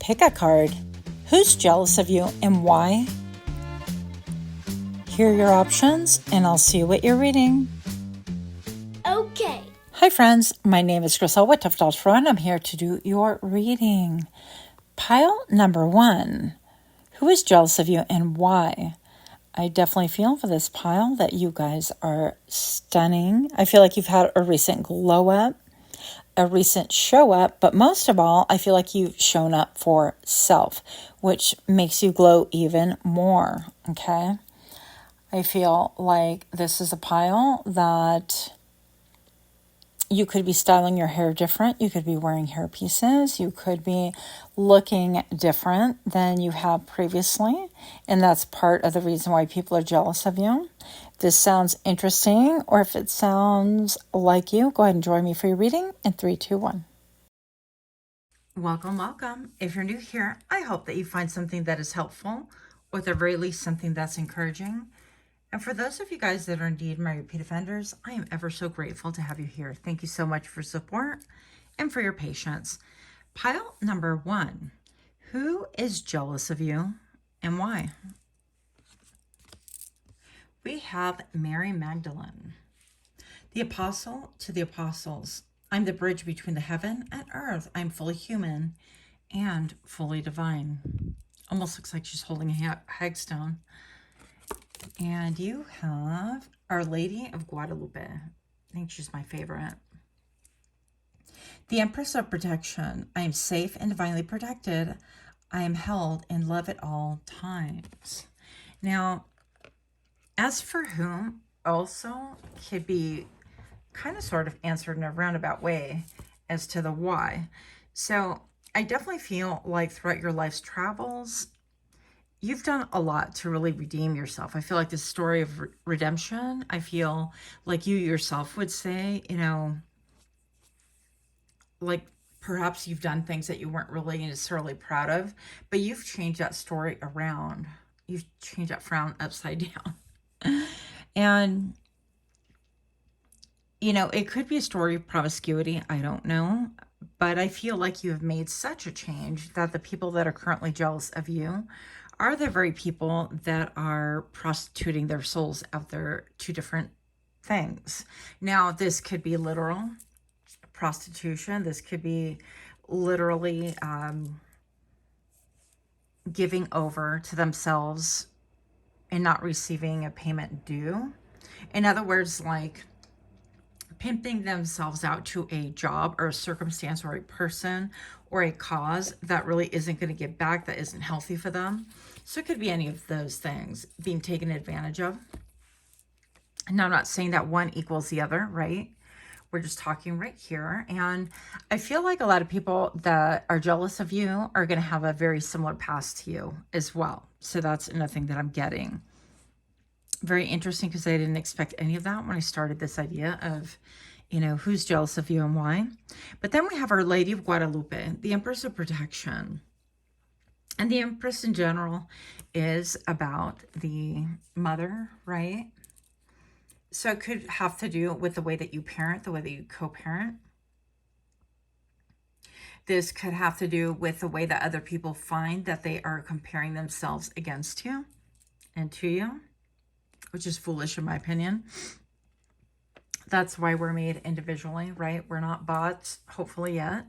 Pick a card. Who's jealous of you and why? Here are your options, and I'll see what you're reading. Okay. Hi friends, my name is Griselle with Toughdolltarot, and I'm here to do your reading. Pile number 1. Who is jealous of you and why? I definitely feel for this pile that you guys are stunning. I feel like you've had a recent glow up, a recent show up, but most of all, I feel like you've shown up for self, which makes you glow even more, okay? I feel like this is a pile that you could be styling your hair different. You could be wearing hair pieces. You could be looking different than you have previously. And that's part of the reason why people are jealous of you. If this sounds interesting, or if it sounds like you, go ahead and join me for your reading in 3, 2, 1. Welcome, welcome. If you're new here, I hope that you find something that is helpful, or at the very least something that's encouraging. And for those of you guys that are indeed my repeat offenders, I am ever so grateful to have you here. Thank you so much for support and for your patience. Pile number 1. Who is jealous of you and why? We have Mary Magdalene, the apostle to the apostles. I'm the bridge between the heaven and earth. I'm fully human and fully divine. Almost looks like she's holding a hagstone. And you have Our Lady of Guadalupe. I think she's my favorite. The Empress of Protection. I am safe and divinely protected. I am held in love at all times. Now, as for whom, also could be kind of sort of answered in a roundabout way as to the why. So I definitely feel like throughout your life's travels, you've done a lot to really redeem yourself. I feel like this story of redemption, I feel like you yourself would say, you know, like perhaps you've done things that you weren't really necessarily proud of, but you've changed that story around. You've changed that frown upside down. And, you know, it could be a story of promiscuity. I don't know. But I feel like you have made such a change that the people that are currently jealous of you are the very people that are prostituting their souls out there to different things. Now, this could be literal prostitution. This could be literally giving over to themselves and not receiving a payment due. In other words, like pimping themselves out to a job or a circumstance or a person or a cause that really isn't going to give back, that isn't healthy for them. So it could be any of those things being taken advantage of. And I'm not saying that one equals the other, right? We're just talking right here. And I feel like a lot of people that are jealous of you are going to have a very similar past to you as well. So that's another thing that I'm getting. Very interesting, because I didn't expect any of that when I started this idea of, you know, who's jealous of you and why. But then we have Our Lady of Guadalupe, the Empress of Protection. And the Empress in general is about the mother, right? So it could have to do with the way that you parent, the way that you co-parent. This could have to do with the way that other people find that they are comparing themselves against you and to you, which is foolish in my opinion. That's why we're made individually, right? We're not bots, hopefully yet.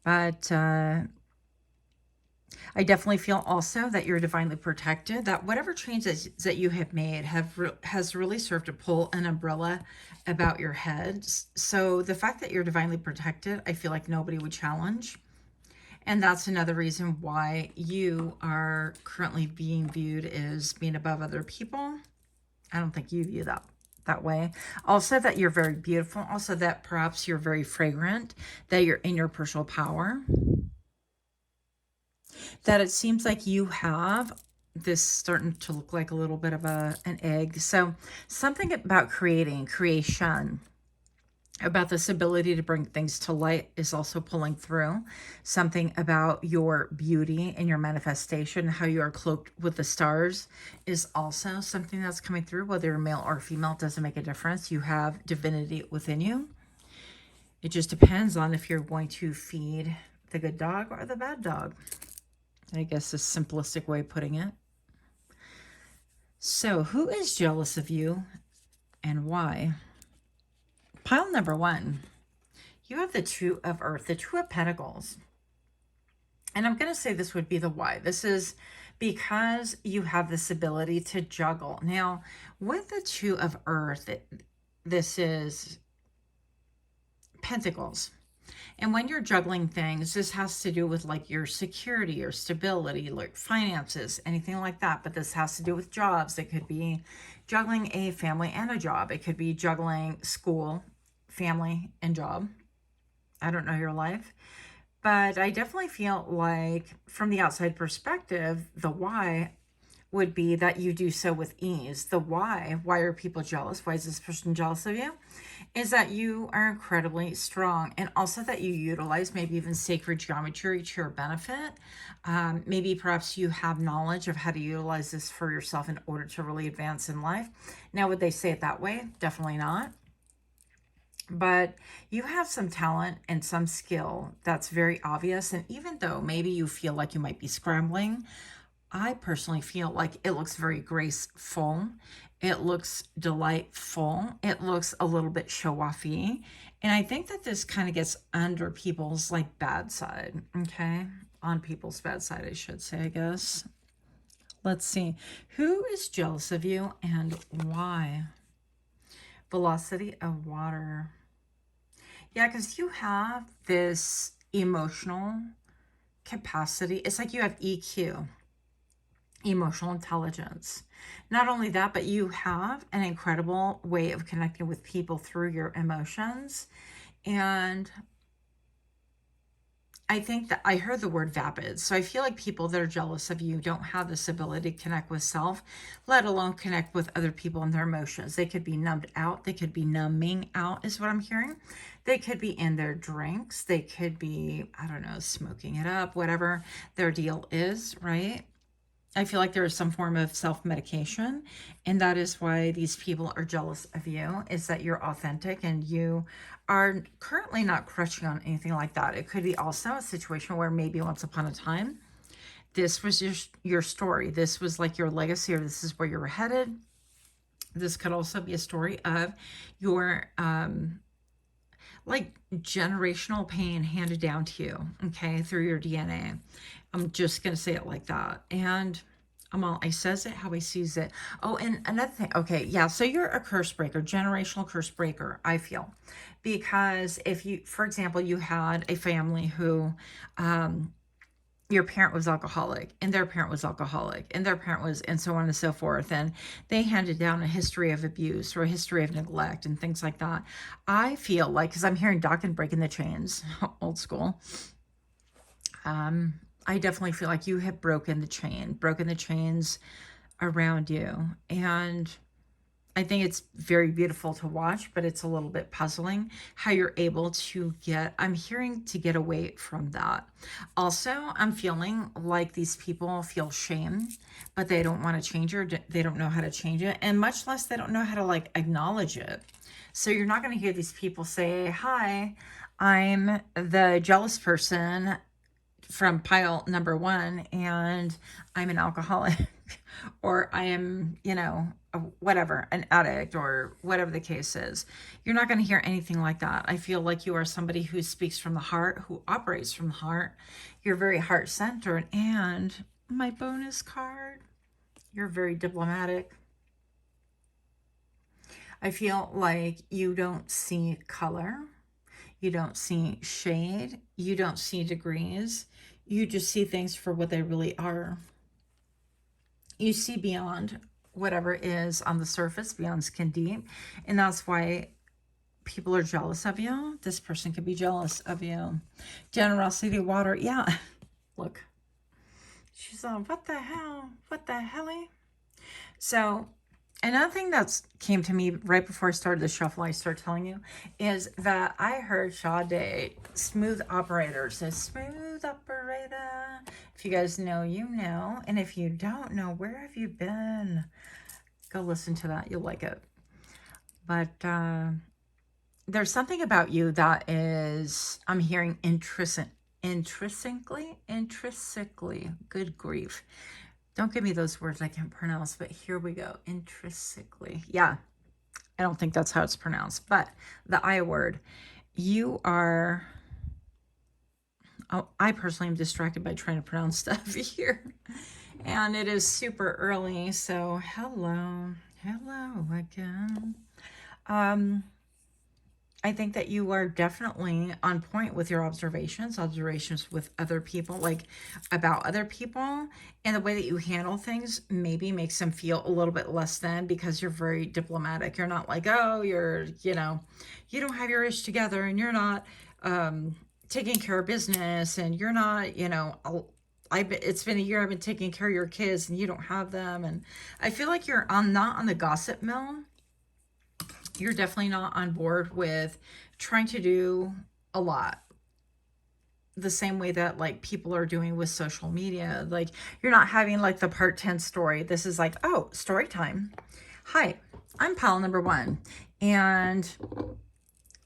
But I definitely feel also that you're divinely protected, that whatever changes that you have made has really served to pull an umbrella about your head. So the fact that you're divinely protected, I feel like nobody would challenge. And that's another reason why you are currently being viewed as being above other people. I don't think you view that way. Also that you're very beautiful. Also that perhaps you're very fragrant, that you're in your personal power. That it seems like you have this starting to look like a little bit of an egg. So something about creation, about this ability to bring things to light is also pulling through. Something about your beauty and your manifestation, how you are cloaked with the stars, is also something that's coming through. Whether you're male or female, it doesn't make a difference. You have divinity within you. It just depends on if you're going to feed The good dog or the bad dog? I guess a simplistic way of putting it. So who is jealous of you and why? Pile number 1. You have the Two of Earth, the Two of Pentacles. And I'm going to say this would be the why. This is because you have this ability to juggle. Now, with the Two of Earth, this is Pentacles. And when you're juggling things, this has to do with like your security, your stability, like finances, anything like that. But this has to do with jobs. It could be juggling a family and a job. It could be juggling school, family, and job. I don't know your life. But I definitely feel like from the outside perspective, the why would be that you do so with ease. The why are people jealous? Why is this person jealous of you? Is that you are incredibly strong, and also that you utilize maybe even sacred geometry to your benefit. Maybe perhaps you have knowledge of how to utilize this for yourself in order to really advance in life. Now, would they say it that way? Definitely not. But you have some talent and some skill that's very obvious. And even though maybe you feel like you might be scrambling, I personally feel like it looks very graceful. It looks delightful. It looks a little bit show-offy. And I think that this kind of gets under people's like bad side, okay? On people's bad side, I should say, I guess. Let's see. Who is jealous of you and why? Velocity of water. Yeah, because you have this emotional capacity. It's like you have EQ, emotional intelligence. Not only that, but you have an incredible way of connecting with people through your emotions. And I think that I heard the word vapid. So I feel like people that are jealous of you don't have this ability to connect with self, let alone connect with other people and their emotions. They could be numbed out. They could be numbing out is what I'm hearing. They could be in their drinks. They could be, I don't know, smoking it up, whatever their deal is, right? I feel like there is some form of self-medication, and that is why these people are jealous of you, is that you're authentic and you are currently not crushing on anything like that. It could be also a situation where maybe once upon a time, this was your story. This was like your legacy, or this is where you're headed. This could also be a story of your like generational pain handed down to you, okay, through your DNA. I'm just going to say it like that. And I says it how I sees it. Oh, and another thing. Okay, yeah, so you're a curse breaker, generational curse breaker, I feel. Because if you, for example, you had a family who, your parent was alcoholic, and their parent was alcoholic, and their parent was, and so on and so forth. And they handed down a history of abuse or a history of neglect and things like that. I feel like, because I'm hearing Dokken breaking the chains, old school. I definitely feel like you have broken the chains around you. And I think it's very beautiful to watch, but it's a little bit puzzling how you're able to I'm hearing to get away from that. Also, I'm feeling like these people feel shame, but they don't want to change it. They don't know how to change it. And much less they don't know how to like acknowledge it. So you're not going to hear these people say, hi, I'm the jealous person from pile number 1, and I'm an alcoholic, or I am, whatever, an addict, or whatever the case is. You're not going to hear anything like that. I feel like you are somebody who speaks from the heart, who operates from the heart. You're very heart-centered. And my bonus card, you're very diplomatic. I feel like you don't see color. You don't see shade. You don't see degrees. You just see things for what they really are. You see beyond whatever is on the surface, beyond skin deep. And that's why people are jealous of you. This person could be jealous of you. Generosity, water. Yeah. Look. She's on, what the hell? What the helly? So another thing that came to me right before I started the shuffle, I started telling you, is that I heard Sade, smooth operator, says smooth operator. If you guys know, you know. And if you don't know, where have you been? Go listen to that. You'll like it. But there's something about you that is, I'm hearing intrinsically, good grief. Don't give me those words I can't pronounce, but here we go. Intrinsically. Yeah, I don't think that's how it's pronounced, but the I word. You are, oh, I personally am distracted by trying to pronounce stuff here. And it is super early, so hello again. I think that you are definitely on point with your observations with other people, like about other people, and the way that you handle things maybe makes them feel a little bit less than, because you're very diplomatic. You're not like, oh, you're, you don't have your ish together, and you're not taking care of business, and you're not, it's been a year I've been taking care of your kids and you don't have them. And I feel like you're not on the gossip mill. You're definitely not on board with trying to do a lot the same way that like people are doing with social media. Like you're not having like the part 10 story. This is like, oh, story time. Hi, I'm pal number 1. And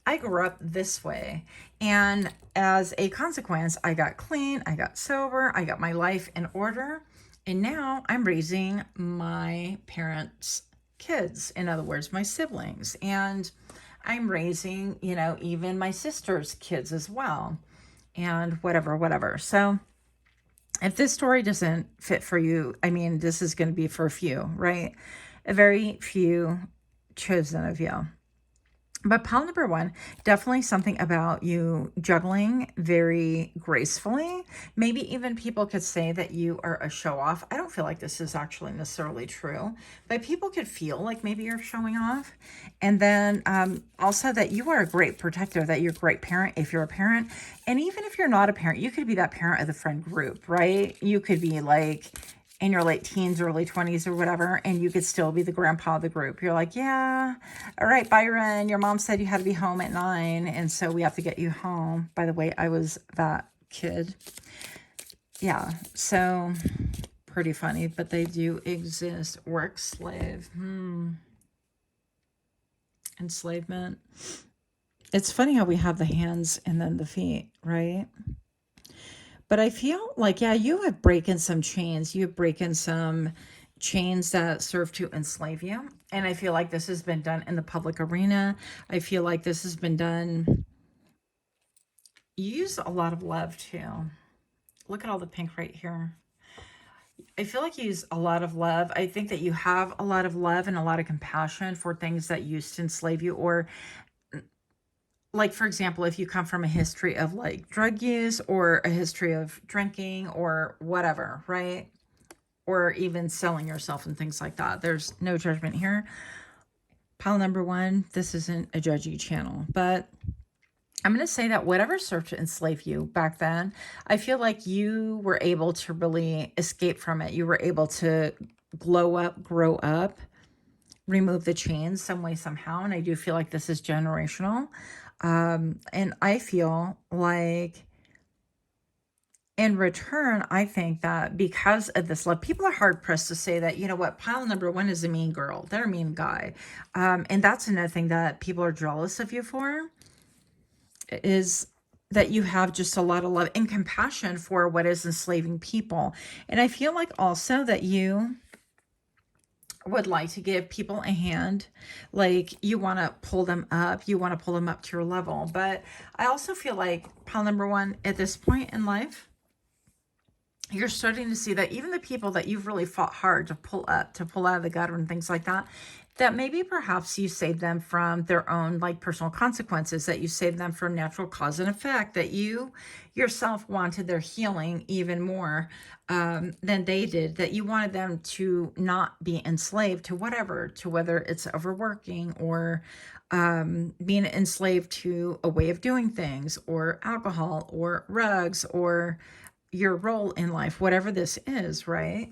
I grew up this way. And as a consequence, I got clean, I got sober, I got my life in order. And now I'm raising my parents' kids, in other words, my siblings. And I'm raising, even my sister's kids as well. And whatever. So if this story doesn't fit for you, I mean, this is going to be for a few, right? A very few chosen of you. But pile number 1, definitely something about you juggling very gracefully. Maybe even people could say that you are a show off. I don't feel like this is actually necessarily true, but people could feel like maybe you're showing off. And then also that you are a great protector, that you're a great parent if you're a parent. And even if you're not a parent, you could be that parent of the friend group, right? You could be like in your late teens, early 20s or whatever, and you could still be the grandpa of the group. You're like, yeah, all right, Byron, your mom said you had to be home at 9, and so we have to get you home. By the way, I was that kid. Yeah, so pretty funny, but they do exist. Work slave. Enslavement. It's funny how we have the hands and then the feet, right? But I feel like, yeah, you have broken some chains. You've broken some chains that serve to enslave you. And I feel like this has been done in the public arena. I feel like this has been done. You use a lot of love too. Look at all the pink right here. I feel like you use a lot of love. I think that you have a lot of love and a lot of compassion for things that used to enslave you, or like, for example, if you come from a history of like drug use or a history of drinking or whatever, right? Or even selling yourself and things like that. There's no judgment here. Pile number 1, this isn't a judgy channel, but I'm going to say that whatever served to enslave you back then, I feel like you were able to really escape from it. You were able to glow up, grow up, remove the chains some way, somehow. And I do feel like this is generational. And I feel like in return, I think that because of this love, people are hard pressed to say that, you know what, pile number 1 is a mean girl. They're a mean guy. And that's another thing that people are jealous of you for, is that you have just a lot of love and compassion for what is enslaving people. And I feel like also that you would like to give people a hand, like you want to pull them up, you want to pull them up to your level. But I also feel like pile number 1, at this point in life, you're starting to see that even the people that you've really fought hard to pull up, to pull out of the gutter and things like that, that maybe perhaps you saved them from their own like personal consequences, that you saved them from natural cause and effect, that you yourself wanted their healing even more than they did, that you wanted them to not be enslaved to whatever, to whether it's overworking or being enslaved to a way of doing things or alcohol or rugs or your role in life, whatever this is, right?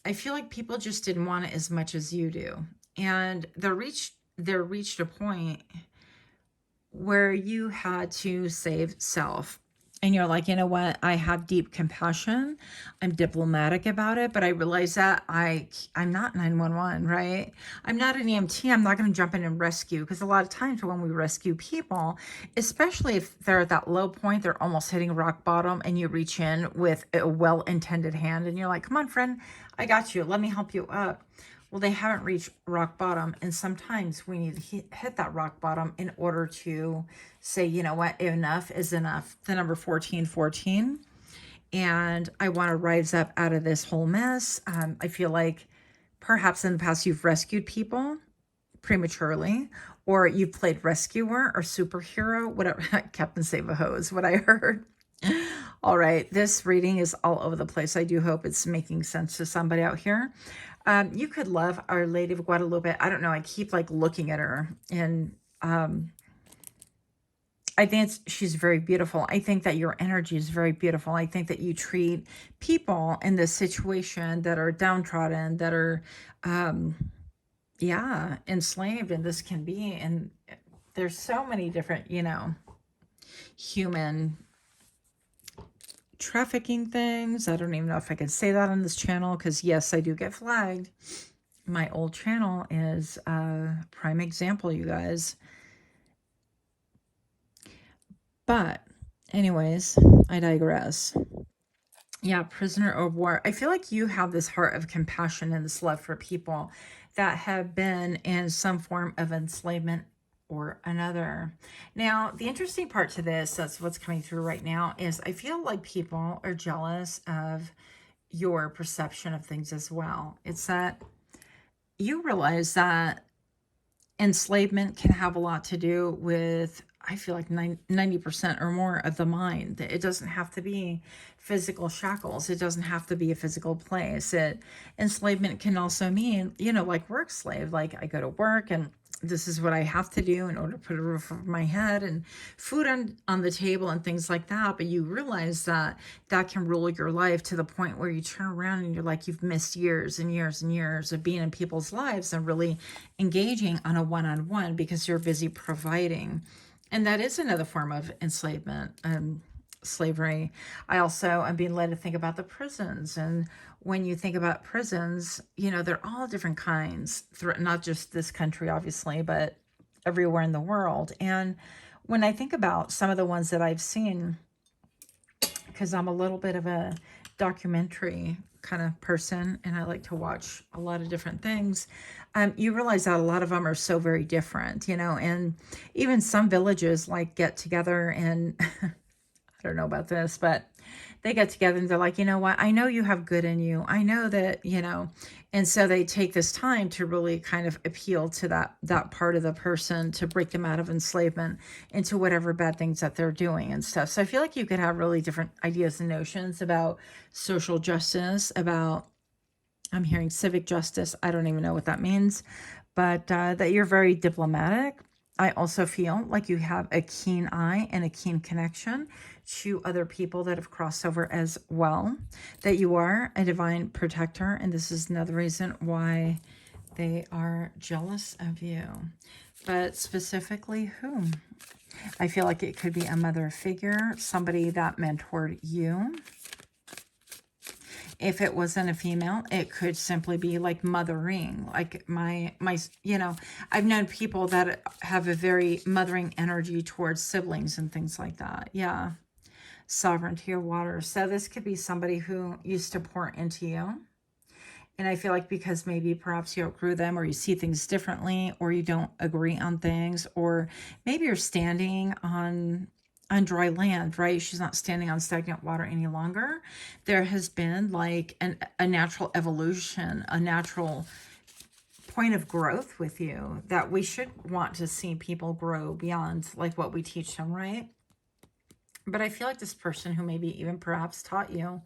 I feel like people just didn't want it as much as you do. And there reached a point where you had to save self. and you're like, you know what, I have deep compassion, I'm diplomatic about it, but I realize that I'm not 911, right? I'm not an EMT. I'm not going to jump in and rescue, because a lot of times when we rescue people, especially if they're at that low point, they're almost hitting rock bottom, and you reach in with a well-intended hand and you're like, come on, friend, I got you, let me help you up. Well, they haven't reached rock bottom, and sometimes we need to hit that rock bottom in order to say, you know what, enough is enough. The number 1414. And I want to rise up out of this whole mess. I feel like perhaps in the past you've rescued people prematurely, or you've played rescuer or superhero, whatever. Captain Save a Hose, what I heard. All right, this reading is all over the place. I do hope it's making sense to somebody out here. You could love Our Lady of Guadalupe. I don't know. I keep like looking at her, and I think she's very beautiful. I think that your energy is very beautiful. I think that you treat people in this situation that are downtrodden, that are, yeah, enslaved, and this can be. And there's so many different, human trafficking things. I don't even know if I can say that on this channel, because yes, I do get flagged. My old channel is a prime example, you guys. But anyways, I digress. Yeah, prisoner of war. I feel like you have this heart of compassion and this love for people that have been in some form of enslavement or another. Now, the interesting part to this, that's what's coming through right now, is I feel like people are jealous of your perception of things as well. It's that you realize that enslavement can have a lot to do with, I feel like 90% or more of the mind. It doesn't have to be physical shackles. It doesn't have to be a physical place. Enslavement can also mean, like work slave. Like I go to work and this is what I have to do in order to put a roof over my head and food on the table and things like that. But you realize that that can rule your life to the point where you turn around and you're like, you've missed years and years and years of being in people's lives and really engaging on a one-on-one because you're busy providing. And that is another form of enslavement, slavery. I also am being led to think about the prisons. And when you think about prisons, they're all different kinds, not just this country, obviously, but everywhere in the world. And when I think about some of the ones that I've seen, because I'm a little bit of a documentary kind of person and I like to watch a lot of different things, you realize that a lot of them are so very different, and even some villages like get together and I don't know about this, but they get together and they're like, you know what? I know you have good in you. I know that, and so they take this time to really kind of appeal to that part of the person to break them out of enslavement into whatever bad things that they're doing and stuff. So I feel like you could have really different ideas and notions about social justice, about, I'm hearing civic justice. I don't even know what that means, but that you're very diplomatic. I also feel like you have a keen eye and a keen connection to other people that have crossed over as well, that you are a divine protector. And this is another reason why they are jealous of you. But specifically whom? I feel like it could be a mother figure, somebody that mentored you. If it wasn't a female, it could simply be like mothering, like my, I've known people that have a very mothering energy towards siblings and things like that. Yeah. Sovereignty of water. So this could be somebody who used to pour into you. And I feel like because maybe perhaps you outgrew them, or you see things differently, or you don't agree on things, or maybe you're standing on dry land, right? She's not standing on stagnant water any longer. There has been like a natural evolution, a natural point of growth with you that we should want to see people grow beyond like what we teach them, right? But I feel like this person who maybe even perhaps taught you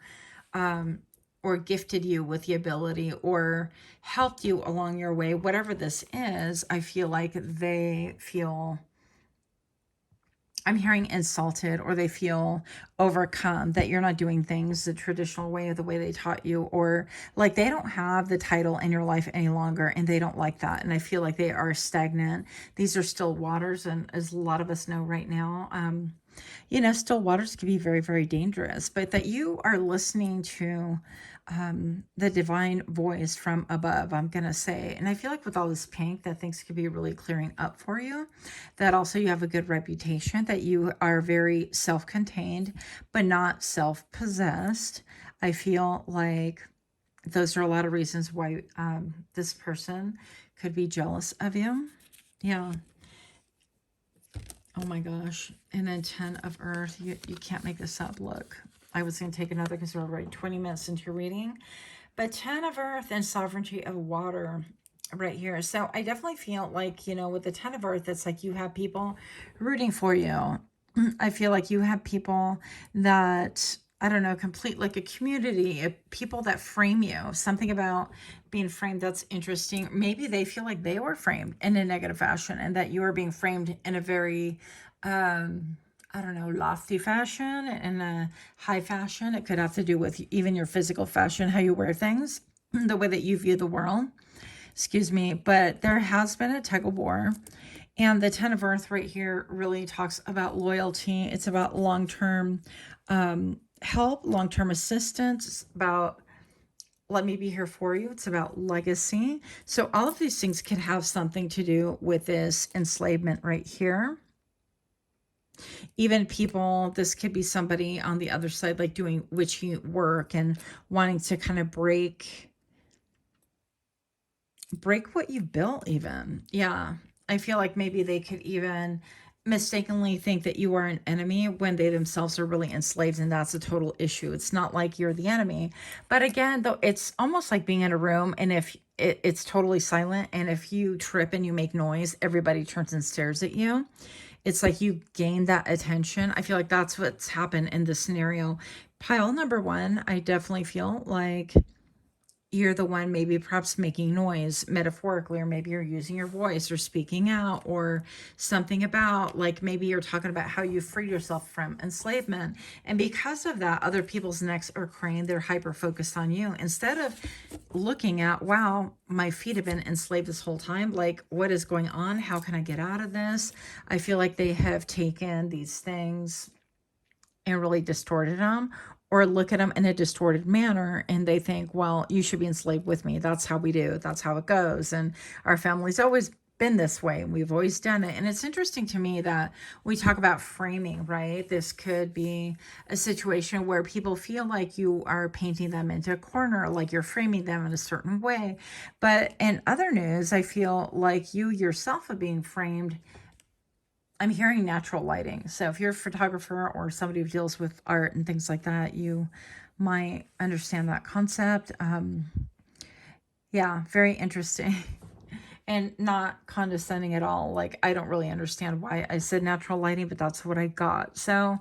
or gifted you with the ability or helped you along your way, whatever this is, I feel like they feel, I'm hearing insulted, or they feel overcome that you're not doing things the traditional way or the way they taught you, or like they don't have the title in your life any longer and they don't like that. And I feel like they are stagnant. These are still waters. And as a lot of us know right now, still waters can be very, very dangerous, but that you are listening to the divine voice from above, I'm going to say. And I feel like with all this pink, that things could be really clearing up for you. That also you have a good reputation, that you are very self-contained, but not self-possessed. I feel like those are a lot of reasons why this person could be jealous of you. Yeah. Oh my gosh. And then 10 of Earth. You can't make this up. Look. I was going to take another because we're already 20 minutes into your reading. But 10 of Earth and sovereignty of water right here. So I definitely feel like, with the 10 of Earth, it's like you have people rooting for you. I feel like you have people that, I don't know, complete like a community of people that frame you. Something about being framed that's interesting. Maybe they feel like they were framed in a negative fashion and that you are being framed in a very, I don't know, lofty fashion and a high fashion. It could have to do with even your physical fashion, how you wear things, the way that you view the world. Excuse me. But there has been a tug of war. And the 10 of Earth right here really talks about loyalty. It's about long-term help, long-term assistance. It's about let me be here for you. It's about legacy. So all of these things can have something to do with this enslavement right here. Even people, this could be somebody on the other side, like doing witchy work and wanting to kind of break what you built even. Yeah. I feel like maybe they could even mistakenly think that you are an enemy when they themselves are really enslaved, and that's a total issue. It's not like you're the enemy. But again, though, it's almost like being in a room and if it's totally silent, and if you trip and you make noise, everybody turns and stares at you. It's like you gain that attention. I feel like that's what's happened in this scenario. Pile number 1, I definitely feel like you're the one maybe perhaps making noise metaphorically, or maybe you're using your voice or speaking out or something about, like, maybe you're talking about how you freed yourself from enslavement. And because of that, other people's necks are craned. They're hyper focused on you instead of looking at, wow, my feet have been enslaved this whole time. Like, what is going on? How can I get out of this? I feel like they have taken these things and really distorted them, or look at them in a distorted manner, and they think, well, you should be enslaved with me. That's how we do. That's how it goes. And our family's always been this way. We've always done it. And it's interesting to me that we talk about framing, right? This could be a situation where people feel like you are painting them into a corner, like you're framing them in a certain way. But in other news, I feel like you yourself are being framed. I'm hearing natural lighting. So if you're a photographer or somebody who deals with art and things like that, you might understand that concept. Yeah, very interesting. And not condescending at all. Like, I don't really understand why I said natural lighting, but that's what I got. So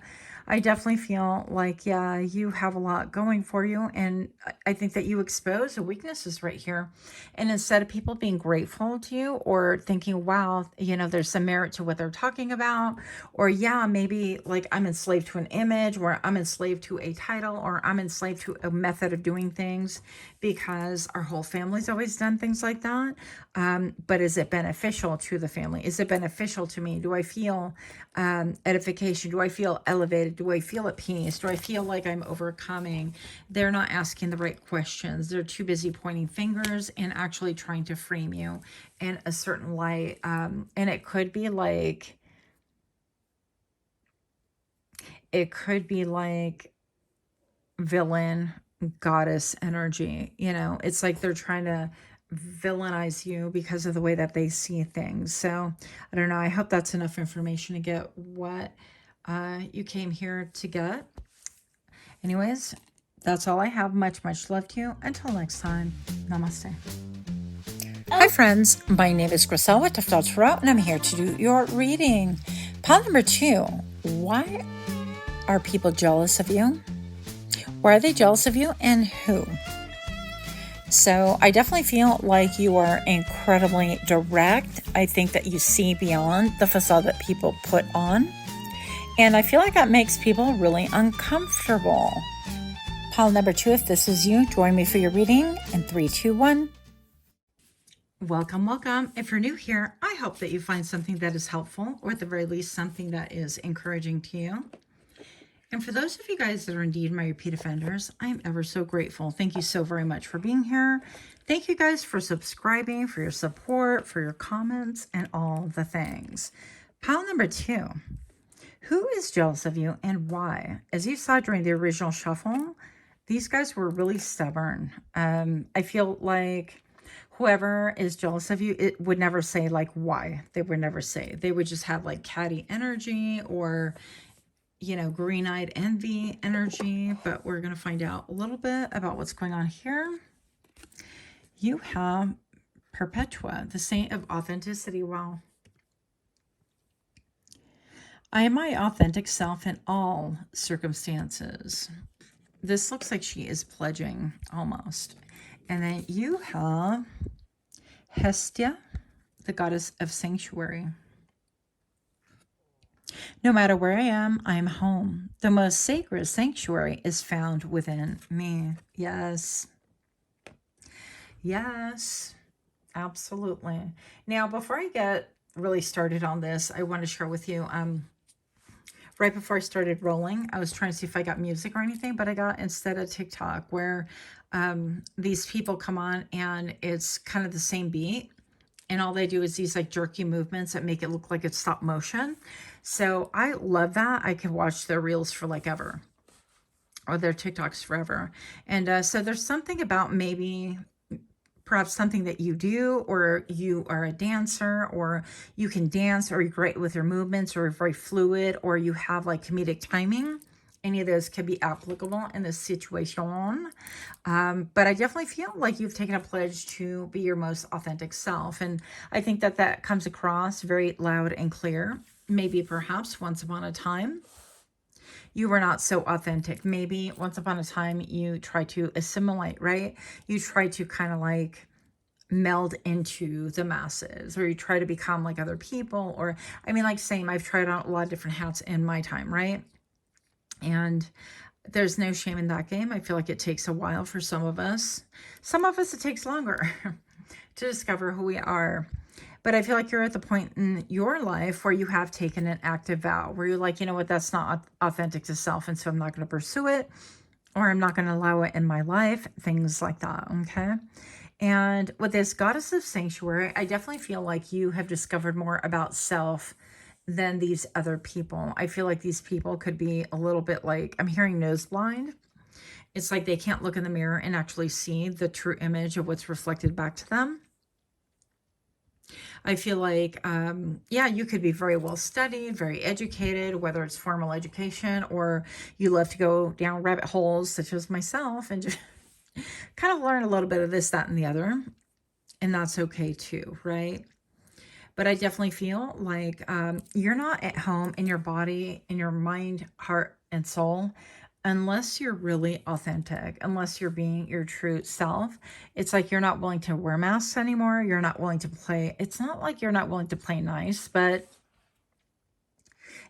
I definitely feel like, yeah, you have a lot going for you. And I think that you expose the weaknesses right here. And instead of people being grateful to you or thinking, wow, there's some merit to what they're talking about, or yeah, maybe like I'm enslaved to an image, or I'm enslaved to a title, or I'm enslaved to a method of doing things because our whole family's always done things like that. But is it beneficial to the family? Is it beneficial to me? Do I feel edification? Do I feel elevated? Do I feel at peace? Do I feel like I'm overcoming? They're not asking the right questions. They're too busy pointing fingers and actually trying to frame you in a certain light. And it could be like villain, goddess energy. It's like they're trying to villainize you because of the way that they see things. So I don't know. I hope that's enough information to get what you came here to get. Anyways, that's all I have. Much love to you. Until next time, namaste. Hi friends, my name is Griselle with Toughdolltarot, and I'm here to do your reading. Pile number 2. Why are people jealous of you? Why are they jealous of you, and who? So I definitely feel like you are incredibly direct. I think that you see beyond the facade that people put on. And I feel like that makes people really uncomfortable. Pile number 2, if this is you, join me for your reading in 3, 2, 1. Welcome, welcome. If you're new here, I hope that you find something that is helpful, or at the very least, something that is encouraging to you. And for those of you guys that are indeed my repeat offenders, I am ever so grateful. Thank you so very much for being here. Thank you guys for subscribing, for your support, for your comments, and all the things. Pile number 2. Who is jealous of you and why? As you saw during the original shuffle, these guys were really stubborn. I feel like whoever is jealous of you, it would never say like why. They would never say. They would just have like catty energy or, you know, green-eyed envy energy. But we're going to find out a little bit about what's going on here. You have Perpetua, the saint of authenticity. Wow. I am my authentic self in all circumstances. This looks like she is pledging almost. And then you have Hestia, the goddess of sanctuary. No matter where I am home. The most sacred sanctuary is found within me. Yes. Yes, absolutely. Now, before I get really started on this, I want to share with you, right before I started rolling, I was trying to see if I got music or anything, but I got instead a TikTok where these people come on and it's kind of the same beat. And all they do is these like jerky movements that make it look like it's stop motion. So I love that. I could watch their reels for like ever, or their TikToks forever. And so there's something about maybe perhaps something that you do, or you are a dancer, or you can dance, or you're great with your movements, or very fluid, or you have like comedic timing. Any of those could be applicable in this situation. But I definitely feel like you've taken a pledge to be your most authentic self. And I think that that comes across very loud and clear. Maybe perhaps once upon a time, you were not so authentic. Maybe once upon a time, you try to assimilate, right? You try to kind of like meld into the masses, or you try to become like other people. Or, I mean, like same, I've tried on a lot of different hats in my time, right? And there's no shame in that game. I feel like it takes a while for some of us. Some of us, it takes longer to discover who we are. But I feel like you're at the point in your life where you have taken an active vow, where you're like, you know what, that's not authentic to self, and so I'm not going to pursue it, or I'm not going to allow it in my life, things like that, okay? And with this goddess of sanctuary, I definitely feel like you have discovered more about self than these other people. I feel like these people could be a little bit like, I'm hearing nose blind. It's like they can't look in the mirror and actually see the true image of what's reflected back to them. I feel like, yeah, you could be very well studied, very educated, whether it's formal education or you love to go down rabbit holes, such as myself, and just kind of learn a little bit of this, that, and the other. And that's okay too, right? But I definitely feel like you're not at home in your body, in your mind, heart, and soul, unless you're really authentic, unless you're being your true self. It's like you're not willing to wear masks anymore. You're not willing to play. It's not like you're not willing to play nice, but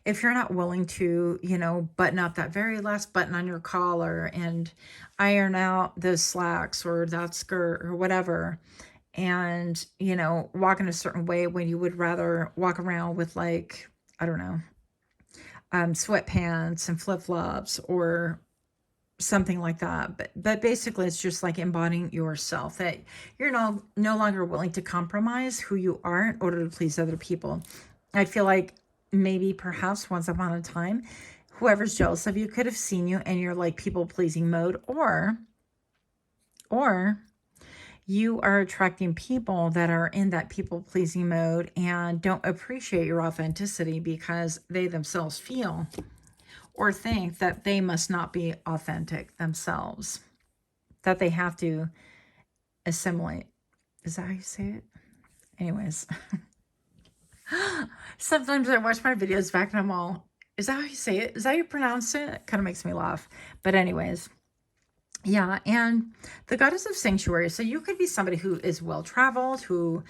if you're not willing to, you know, button up that very last button on your collar and iron out those slacks or that skirt or whatever, and, you know, walk in a certain way when you would rather walk around with like, I don't know, sweatpants and flip-flops or something like that. But basically it's just like embodying yourself, that you're no longer willing to compromise who you are in order to please other people. I feel like maybe perhaps once upon a time, whoever's jealous of you could have seen you in your like people-pleasing mode, or you are attracting people that are in that people-pleasing mode and don't appreciate your authenticity because they themselves feel or think that they must not be authentic themselves, that they have to assimilate. Is that how you say it? Anyways. Sometimes I watch my videos back and I'm all, is that how you say it? Is that how you pronounce it? It kind of makes me laugh. But anyways. Yeah, and the goddess of sanctuary. So you could be somebody who is well-traveled, who,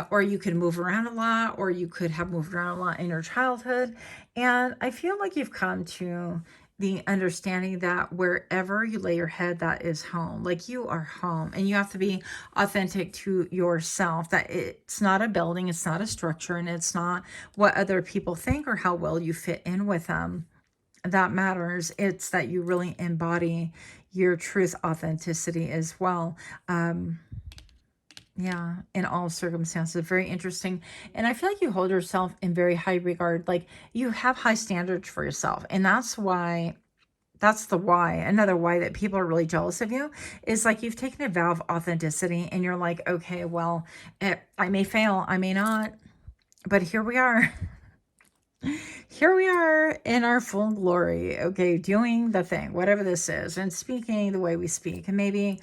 or you could move around a lot, or you could have moved around a lot in your childhood. And I feel like you've come to the understanding that wherever you lay your head, that is home. Like, you are home, and you have to be authentic to yourself, that it's not a building, it's not a structure, and it's not what other people think or how well you fit in with them that matters. It's that you really embody your truth, authenticity as well. Yeah, in all circumstances. Very interesting. And I feel like you hold yourself in very high regard. Like, you have high standards for yourself. And that's why, that's the why. Another why that people are really jealous of you is like, you've taken a vow of authenticity and you're like, okay, well, I may fail, I may not, but here we are. Here we are in our full glory, okay, doing the thing, whatever this is, and speaking the way we speak. And maybe,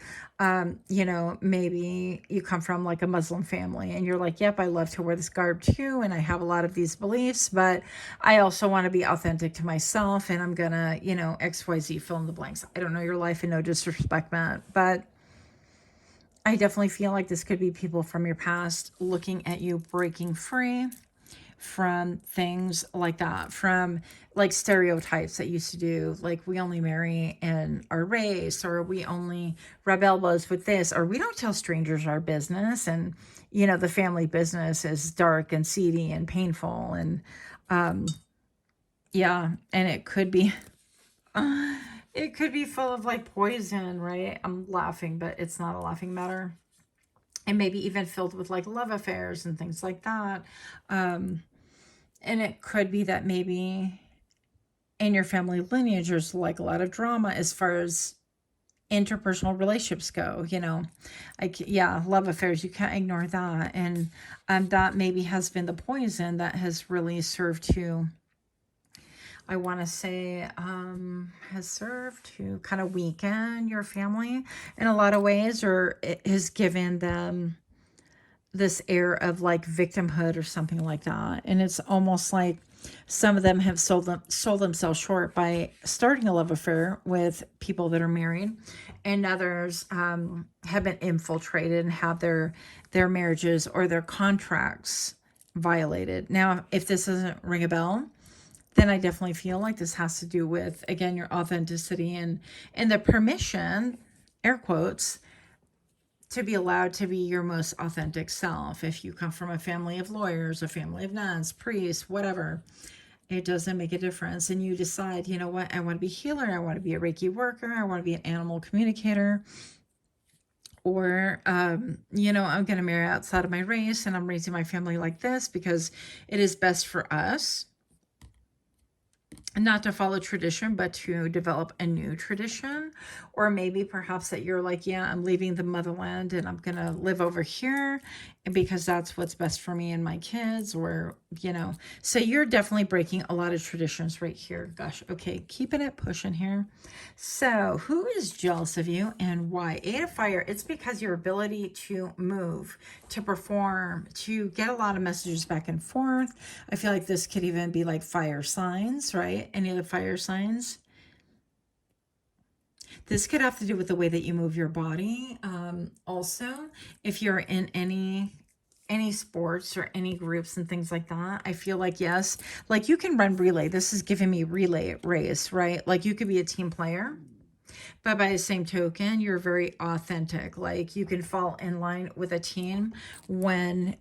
you know, maybe you come from like a Muslim family and you're like, yep, I love to wear this garb too, and I have a lot of these beliefs, but I also want to be authentic to myself, and I'm gonna, you know, XYZ, fill in the blanks. I don't know your life, and no disrespect, Matt, but I definitely feel like this could be people from your past looking at you breaking free from things like that, from like stereotypes that used to do, like we only marry in our race, or we only rub elbows with this, or we don't tell strangers our business, and you know, the family business is dark and seedy and painful, and yeah, and it could be it could be full of like poison, right? I'm laughing, but it's not a laughing matter. And maybe even filled with like love affairs and things like that. And it could be that maybe in your family lineage, there's like a lot of drama as far as interpersonal relationships go, you know, like, yeah, love affairs, you can't ignore that. And that maybe has been the poison that has really served to, I want to say, has served to kind of weaken your family in a lot of ways, or it has given them this air of like victimhood or something like that. And it's almost like some of them have sold themselves short by starting a love affair with people that are married, and others have been infiltrated and have their marriages or their contracts violated. Now, if this doesn't ring a bell, then I definitely feel like this has to do with, again, your authenticity and the permission, air quotes, to be allowed to be your most authentic self. If you come from a family of lawyers, a family of nuns, priests, whatever, it doesn't make a difference. And you decide, you know what, I want to be a healer, I want to be a Reiki worker, I want to be an animal communicator, or, you know, I'm going to marry outside of my race, and I'm raising my family like this because it is best for us. Not to follow tradition, but to develop a new tradition. Or maybe perhaps that you're like, yeah, I'm leaving the motherland and I'm gonna live over here because that's what's best for me and my kids, or, you know, so you're definitely breaking a lot of traditions right here. Gosh, okay, keeping it pushing here. So who is jealous of you and why? Eight of Fire, it's because your ability to move, to perform, to get a lot of messages back and forth. I feel like this could even be like fire signs, right? Any of the fire signs. This could have to do with the way that you move your body. Also, if you're in any sports or any groups and things like that, I feel like, yes, like you can run relay. This is giving me relay race, right? Like you could be a team player, but by the same token, you're very authentic. Like you can fall in line with a team when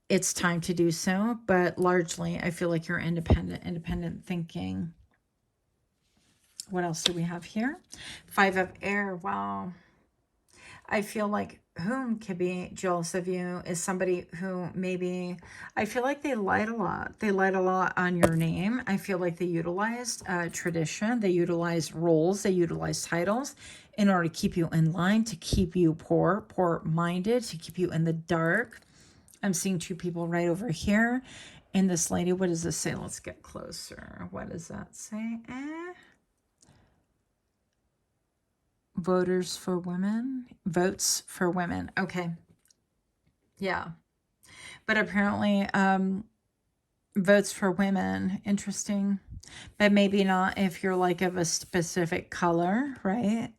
it's time to do so, but largely I feel like you're independent thinking. What else do we have here? Five of Air. Wow. I feel like whom could be jealous of you is somebody who maybe, I feel like they lied a lot. They lied a lot on your name. I feel like they utilized tradition. They utilized roles. They utilized titles in order to keep you in line, to keep you poor-minded, to keep you in the dark. I'm seeing two people right over here. And this lady, what does this say? Let's get closer. What does that say? Votes for women. Okay. Yeah. But apparently, votes for women. Interesting. But maybe not if you're like of a specific color, right?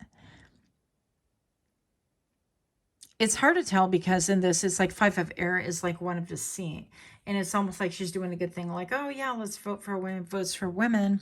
It's hard to tell because in this, it's like Five of Air is like one of deceit. And it's almost like she's doing a good thing. Like, oh yeah, let's vote for women, votes for women.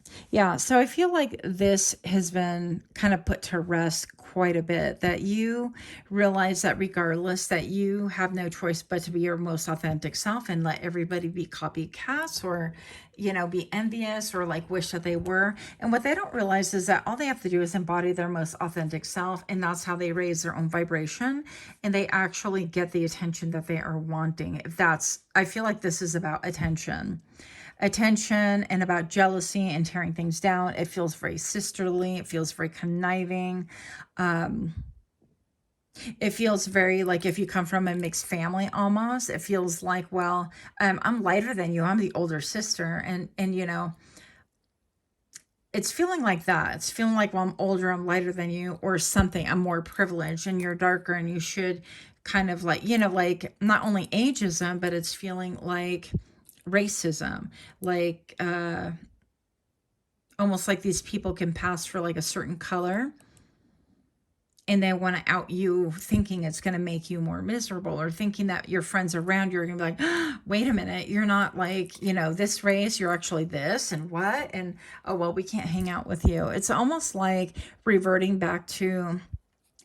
Yeah, so I feel like this has been kind of put to rest quite a bit, that you realize that regardless, that you have no choice but to be your most authentic self and let everybody be copycats or, be envious or like wish that they were. And what they don't realize is that all they have to do is embody their most authentic self, and that's how they raise their own vibration and they actually get the attention that they are wanting. If that's, I feel like this is about attention and about jealousy and tearing things down. It feels very sisterly. It feels very conniving. Um, it feels very like if you come from a mixed family almost, it feels like, well, I'm lighter than you. I'm the older sister. And it's feeling like that. It's feeling like, well, I'm older, I'm lighter than you or something. I'm more privileged and you're darker and you should kind of like, like not only ageism, but it's feeling like racism, like almost like these people can pass for like a certain color and they want to out you thinking it's going to make you more miserable, or thinking that your friends around you are going to be like, oh, wait a minute, you're not like, this race, you're actually this and what, and oh, well, we can't hang out with you. It's almost like reverting back to,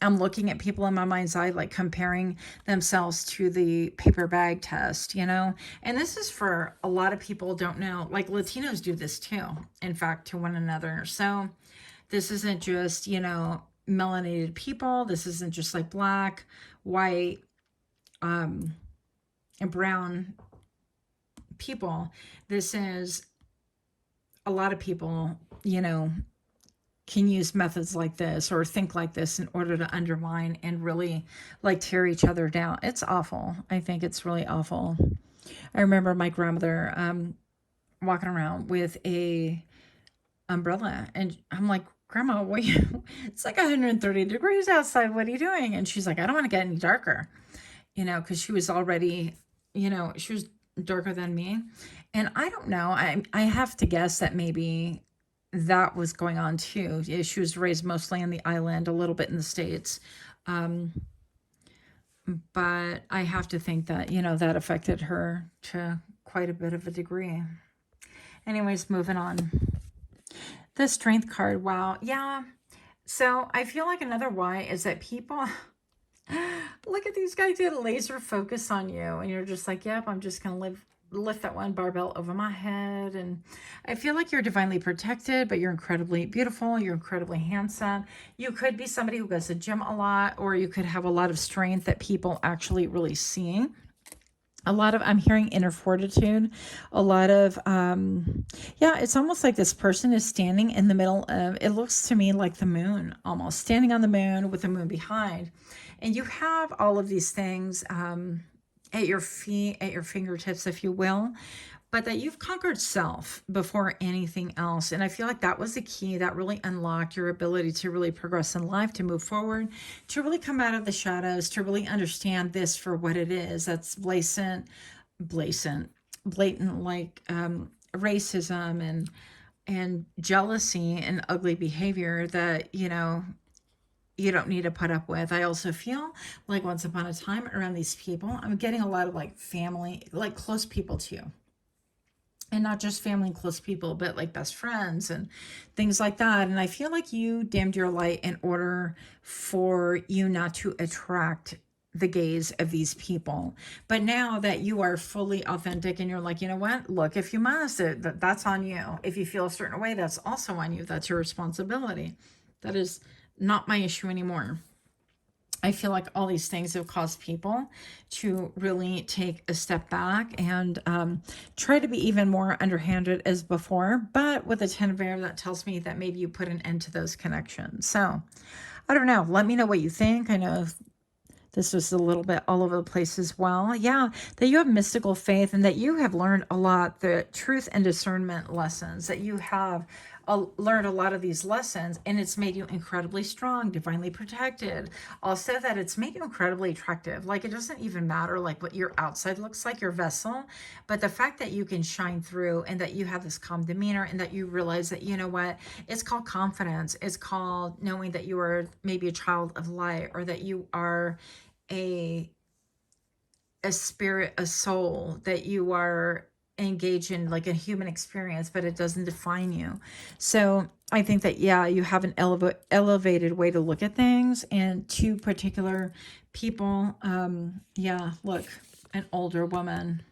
I'm looking at people in my mind's eye, like comparing themselves to the paper bag test, and this is for a lot of people don't know, like Latinos do this too, in fact, to one another. So this isn't just, melanated people. This isn't just like black, white, and brown people. This is a lot of people, can use methods like this or think like this in order to undermine and really like tear each other down. It's awful. I think it's really awful. I remember my grandmother walking around with a umbrella, and I'm like, Grandma, what you, it's like 130 degrees outside. What are you doing? And she's like, I don't want to get any darker, because she was already, she was darker than me. And I don't know. I have to guess that maybe that was going on too. She was raised mostly on the island, a little bit in the States. Um, but I have to think that, that affected her to quite a bit of a degree. Anyways, moving on. The Strength card. Wow. Yeah. So I feel like another why is that people look at these guys get a laser focus on you and you're just like, yep, I'm just going to lift that one barbell over my head. And I feel like you're divinely protected, but you're incredibly beautiful. You're incredibly handsome. You could be somebody who goes to the gym a lot, or you could have a lot of strength that people actually really see. A lot of, I'm hearing inner fortitude, a lot of, yeah, it's almost like this person is standing in the middle of, it looks to me like the moon, almost standing on the moon with the moon behind. And you have all of these things at your feet, at your fingertips, if you will, but that you've conquered self before anything else. And I feel like that was the key that really unlocked your ability to really progress in life, to move forward, to really come out of the shadows, to really understand this for what it is. That's blatant, like racism and jealousy and ugly behavior that, you don't need to put up with. I also feel like once upon a time around these people, I'm getting a lot of like family, like close people to you. And not just family and close people, but like best friends and things like that. And I feel like you dimmed your light in order for you not to attract the gaze of these people. But now that you are fully authentic and you're like, you know what? Look, if you must, that's on you. If you feel a certain way, that's also on you. That's your responsibility. That is not my issue anymore. I feel like all these things have caused people to really take a step back and try to be even more underhanded as before. But with a 10 of air, that tells me that maybe you put an end to those connections. So I don't know. Let me know what you think. I know this was a little bit all over the place as well. Yeah, that you have mystical faith and that you have learned a lot, the truth and discernment lessons, that you have learned a lot of these lessons, and it's made you incredibly strong, divinely protected. Also that it's made you incredibly attractive. Like it doesn't even matter like what your outside looks like, your vessel, but the fact that you can shine through and that you have this calm demeanor and that you realize that, you know what, it's called confidence. It's called knowing that you are maybe a child of light, or that you are a spirit, a soul, that you are engage in like a human experience, but it doesn't define you. So I think that, yeah, you have an elevated way to look at things, and two particular people. Yeah, look, an older woman.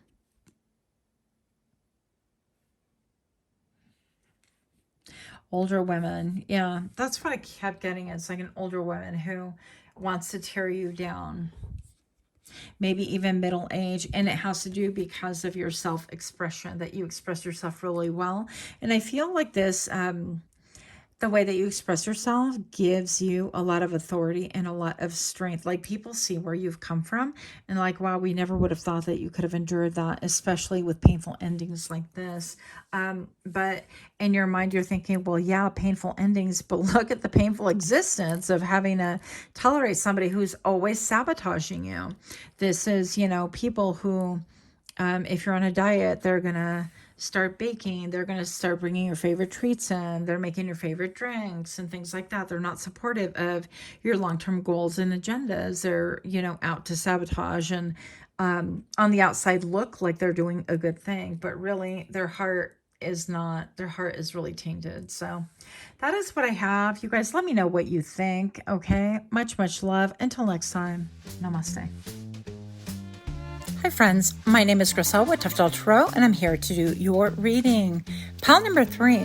Older women. Yeah, that's what I kept getting. It's like an older woman who wants to tear you down. Maybe even middle age, and it has to do because of your self-expression, that you express yourself really well. And I feel like this, the way that you express yourself gives you a lot of authority and a lot of strength. Like, people see where you've come from and like, wow, we never would have thought that you could have endured that, especially with painful endings like this. But in your mind, you're thinking, well, yeah, painful endings, but look at the painful existence of having to tolerate somebody who's always sabotaging you. This is, you know, people who, if you're on a diet, they're going to start baking. They're going to start bringing your favorite treats in. They're making your favorite drinks and things like that. They're not supportive of your long-term goals and agendas. They're, you know, out to sabotage and on the outside look like they're doing a good thing, but really their heart is not. Their heart is really tainted. So that is what I have. You guys, let me know what you think. Okay. Much, much love. Until next time. Namaste. Hi friends, my name is Griselle with Toughdolltarot, and I'm here to do your reading. Pile number 3.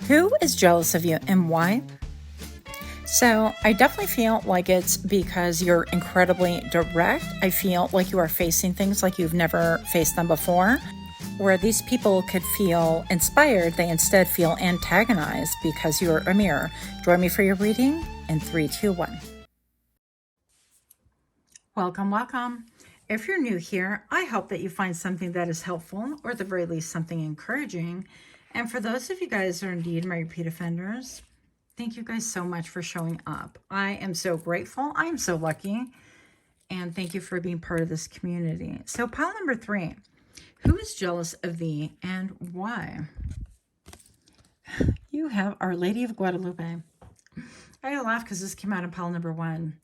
Who is jealous of you and why? So I definitely feel like it's because you're incredibly direct. I feel like you are facing things like you've never faced them before. Where these people could feel inspired, they instead feel antagonized because you're a mirror. Join me for your reading in 3, 2, 1. Welcome, welcome. If you're new here, I hope that you find something that is helpful, or at the very least something encouraging. And for those of you guys who are indeed my repeat offenders, thank you guys so much for showing up. I am so grateful. I am so lucky. And thank you for being part of this community. So pile number 3, who is jealous of thee and why? You have Our Lady of Guadalupe. I laugh because this came out in pile number 1.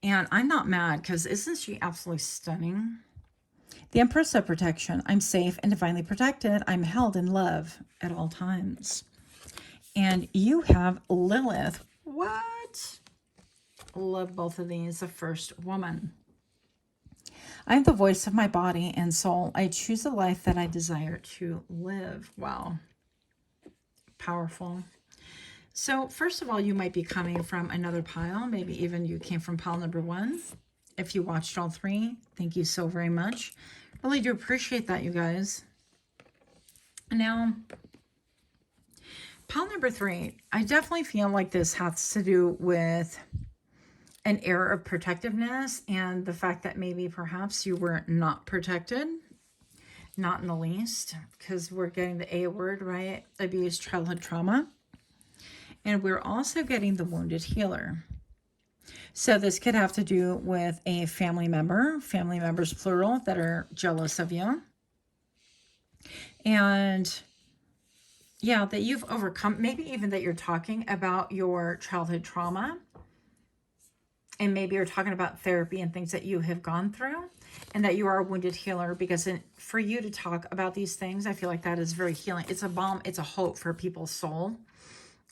And I'm not mad because isn't she absolutely stunning? The Empress of Protection. I'm safe and divinely protected. I'm held in love at all times. And you have Lilith. What? Love both of these. The first woman. I'm the voice of my body and soul. I choose a life that I desire to live. Wow. Powerful. So first of all, you might be coming from another pile. Maybe even you came from pile number 1. If you watched all 3, thank you so very much. Really do appreciate that, you guys. Now, pile number 3, I definitely feel like this has to do with an air of protectiveness and the fact that maybe perhaps you were not protected. Not in the least, because we're getting the A word, right? Abuse, childhood trauma. And we're also getting the wounded healer. So this could have to do with a family members plural, that are jealous of you. And yeah, that you've overcome, maybe even that you're talking about your childhood trauma. And maybe you're talking about therapy and things that you have gone through, and that you are a wounded healer, because for you to talk about these things, I feel like that is very healing. It's a balm, it's a hope for people's soul.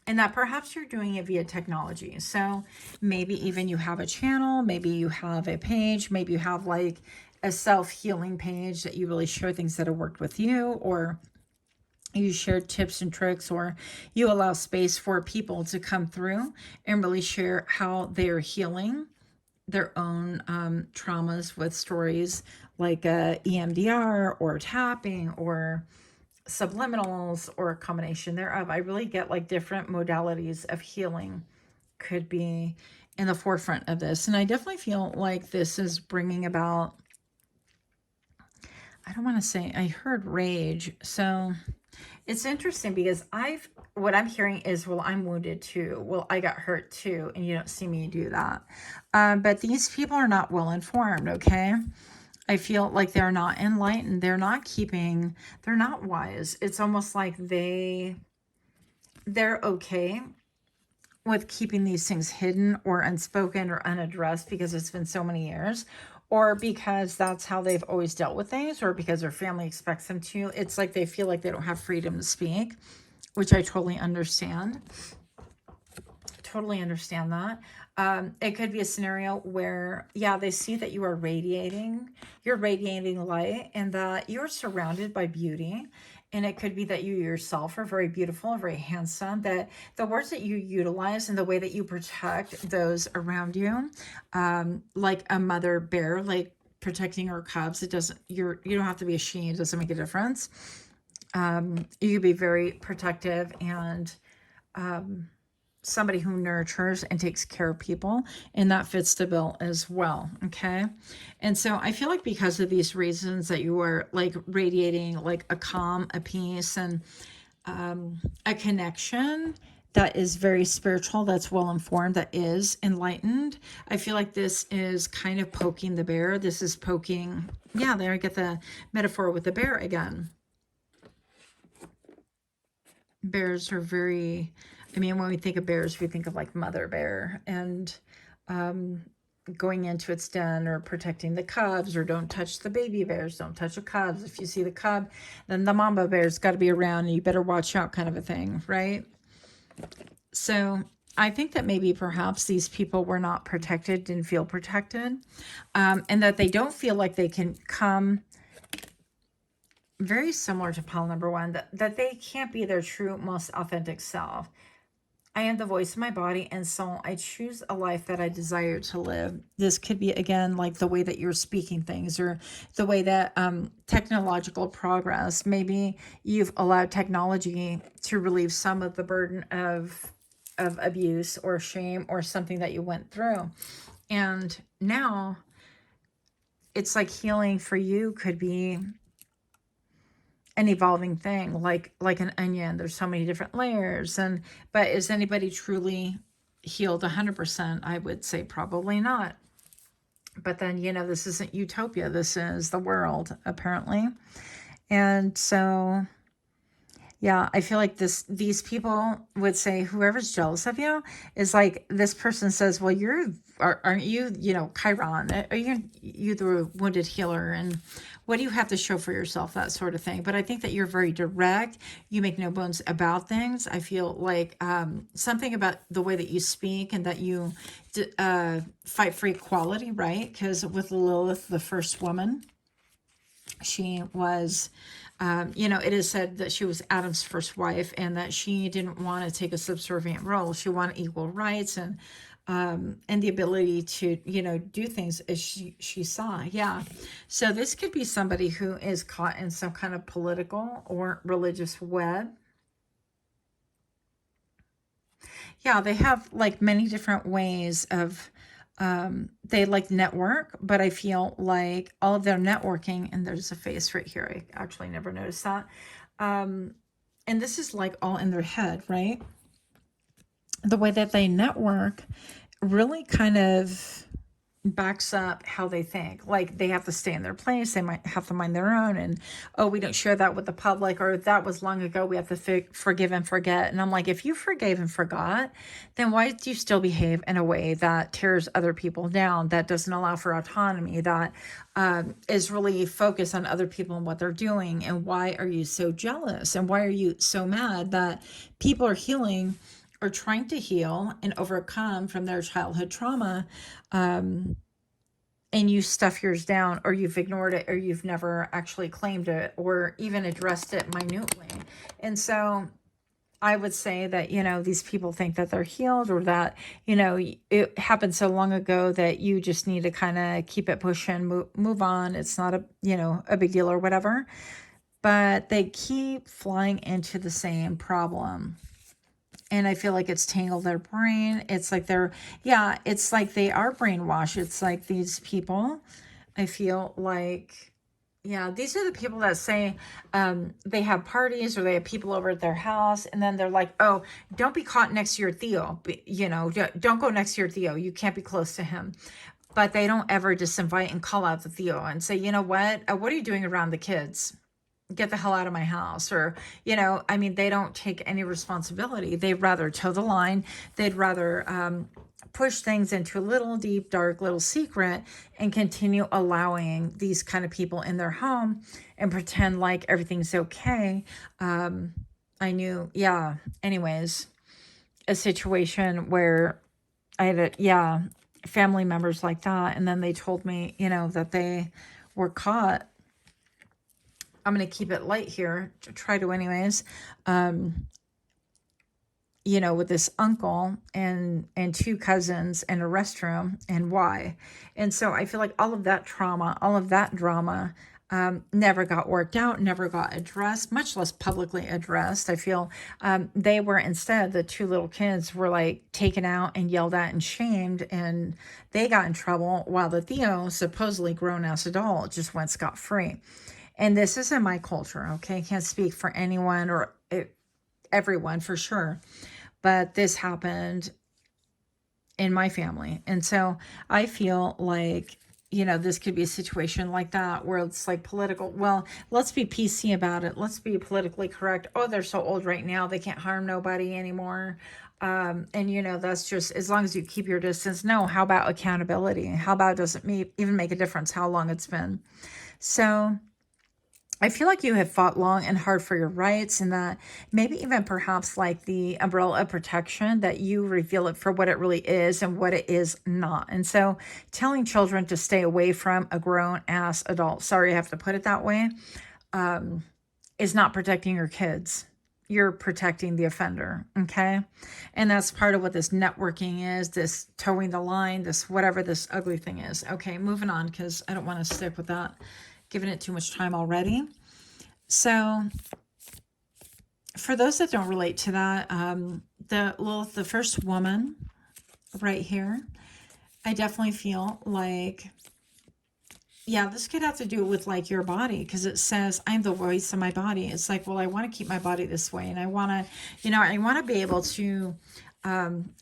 And that perhaps you're doing it via technology. So maybe even you have a channel, maybe you have a page, maybe you have like a self-healing page that you really share things that have worked with you, or you share tips and tricks, or you allow space for people to come through and really share how they're healing their own traumas with stories like EMDR or tapping or subliminals, or a combination thereof. I really get like different modalities of healing could be in the forefront of this. And I definitely feel like this is bringing about, I don't want to say, I heard rage. So it's interesting because what I'm hearing is, well, I'm wounded too. Well, I got hurt too. And you don't see me do that. But these people are not well informed. Okay. I feel like they're not enlightened. They're not wise. It's almost like they're okay with keeping these things hidden or unspoken or unaddressed because it's been so many years. or because that's how they've always dealt with things, or because their family expects them to. It's like they feel like they don't have freedom to speak, which I totally understand. Totally understand that. It could be a scenario where, yeah, they see that you are you're radiating light, and that you're surrounded by beauty. And it could be that you yourself are very beautiful, very handsome, that the words that you utilize and the way that you protect those around you, like a mother bear, like protecting her cubs, you don't have to be a she, it doesn't make a difference. You could be very protective and, somebody who nurtures and takes care of people, and that fits the bill as well. Okay. And so I feel like because of these reasons that you are like radiating like a calm, a peace, and a connection that is very spiritual, that's well informed, that is enlightened. I feel like this is kind of poking the bear. This is poking, yeah, there I get the metaphor with the bear again. Bears are very, I mean, when we think of bears, we think of like mother bear, and going into its den, or protecting the cubs, or don't touch the baby bears, don't touch the cubs. If you see the cub, then the mama bear's got to be around and you better watch out, kind of a thing, right? So I think that maybe perhaps these people were not protected, didn't feel protected, and that they don't feel like they can come, very similar to pile number one, that they can't be their true, most authentic self. I am the voice of my body and soul. I choose a life that I desire to live. This could be, again, like the way that you're speaking things, or the way that technological progress, maybe you've allowed technology to relieve some of the burden of abuse or shame or something that you went through. And now it's like healing for you could be an evolving thing, like an onion. There's so many different layers. But is anybody truly healed 100%? I would say probably not. But then, this isn't utopia. This is the world, apparently. And so, yeah, I feel like these people would say, whoever's jealous of you is like, this person says, well, aren't you, Chiron? Are you the wounded healer? And what do you have to show for yourself? That sort of thing. But I think that you're very direct. You make no bones about things. I feel like something about the way that you speak, and that you fight for equality, right? Because with Lilith, the first woman, she was, it is said that she was Adam's first wife, and that she didn't want to take a subservient role. She wanted equal rights, and the ability to, do things as she saw. Yeah. So this could be somebody who is caught in some kind of political or religious web. Yeah, they have like many different ways of, they like network, but I feel like all of their networking, and there's a face right here. I actually never noticed that. And this is like all in their head, right? The way that they network really kind of backs up how they think. Like, they have to stay in their place. They might have to mind their own. And, oh, we don't share that with the public, or that was long ago. We have to forgive and forget. And I'm like, if you forgave and forgot, then why do you still behave in a way that tears other people down, that doesn't allow for autonomy, that is really focused on other people and what they're doing? And why are you so jealous? And why are you so mad that people are healing, or trying to heal and overcome from their childhood trauma, and you stuff yours down, or you've ignored it, or you've never actually claimed it, or even addressed it minutely? And so I would say that, these people think that they're healed, or that, it happened so long ago that you just need to kind of keep it pushing, move on. It's not a big deal or whatever. But they keep flying into the same problem. And I feel like it's tangled their brain. It's like it's like they are brainwashed. It's like these people, I feel like, yeah, these are the people that say they have parties, or they have people over at their house, and then they're like, oh, don't be caught next to your Theo. Don't go next to your Theo. You can't be close to him. But they don't ever disinvite and call out the Theo and say, you know what are you doing around the kids? Get the hell out of my house. Or, they don't take any responsibility. They'd rather toe the line. They'd rather push things into a little deep, dark little secret and continue allowing these kind of people in their home and pretend like everything's okay. I knew, yeah, anyways, a situation where I had, family members like that. And then they told me, that they were caught. I'm going to keep it light here, try to anyways. With this uncle and two cousins and a restroom and why. And so I feel like all of that trauma, all of that drama never got worked out, never got addressed, much less publicly addressed. I feel they were instead, the two little kids were like taken out and yelled at and shamed, and they got in trouble while the Theo, supposedly grown-ass adult, just went scot-free. And this isn't my culture, okay? I can't speak for anyone or everyone for sure. But this happened in my family. And so I feel like, this could be a situation like that where it's like political. Well, let's be PC about it. Let's be politically correct. Oh, they're so old right now. They can't harm nobody anymore. And, that's just as long as you keep your distance. No, how about accountability? How about does it even make a difference how long it's been? So I feel like you have fought long and hard for your rights, and that maybe even perhaps like the umbrella of protection, that you reveal it for what it really is and what it is not. And so telling children to stay away from a grown-ass adult, sorry I have to put it that way, is not protecting your kids. You're protecting the offender, okay? And that's part of what this networking is, this towing the line, this whatever this ugly thing is. Okay, moving on, because I don't want to stick with that. Giving it too much time already. So for those that don't relate to that, the first woman right here, I definitely feel like, yeah, this could have to do with like your body, because it says I'm the voice of my body. It's like, well, I want to keep my body this way, and I want to, I want to be able to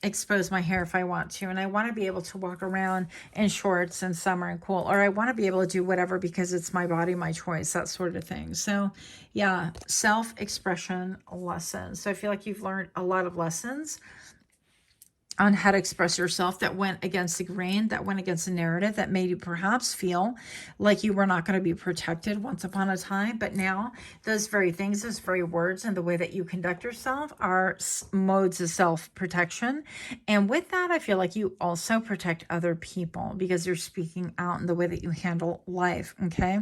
expose my hair if I want to, and I want to be able to walk around in shorts in summer and cool, or I want to be able to do whatever because it's my body, my choice, that sort of thing. So yeah, self-expression lessons. So I feel like you've learned a lot of lessons on how to express yourself that went against the grain, that went against the narrative, that made you perhaps feel like you were not going to be protected once upon a time. But now those very things, those very words, and the way that you conduct yourself are modes of self-protection. And with that, I feel like you also protect other people because you're speaking out in the way that you handle life. Okay.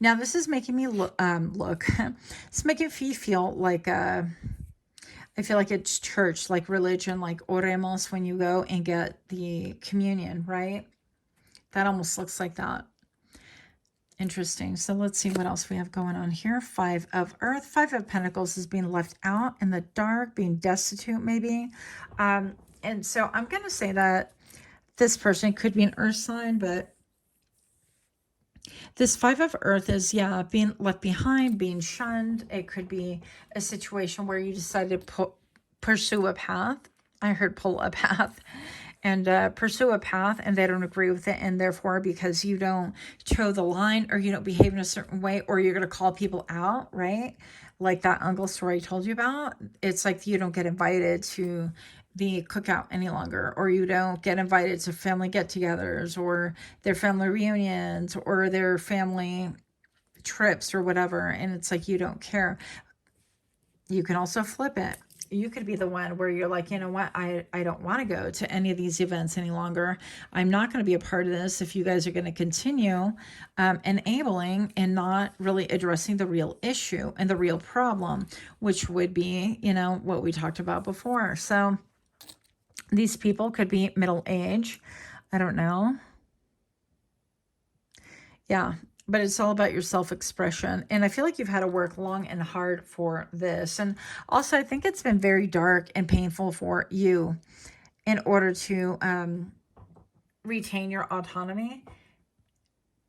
Now this is making me look, it's making me feel like I feel like it's church, like religion, like oremos, when you go and get the communion, right? That almost looks like that. Interesting. So let's see what else we have going on here. 5 of Earth. 5 of Pentacles is being left out in the dark, being destitute maybe. And so I'm going to say that this person could be an Earth sign, but this 5 of Earth is, yeah, being left behind, being shunned. It could be a situation where you decided to pursue a path. I heard pull a path. And pursue a path, and they don't agree with it. And therefore, because you don't toe the line, or you don't behave in a certain way, or you're going to call people out, right? Like that uncle story I told you about. It's like you don't get invited to the cookout any longer, or you don't get invited to family get-togethers, or their family reunions, or their family trips, or whatever. And it's like you don't care. You can also flip it. You could be the one where you're like, you know what, I don't want to go to any of these events any longer. I'm not going to be a part of this if you guys are going to continue enabling and not really addressing the real issue and the real problem, which would be, what we talked about before. So these people could be middle age. I don't know. Yeah. But it's all about your self-expression. And I feel like you've had to work long and hard for this. And also, I think it's been very dark and painful for you in order to retain your autonomy.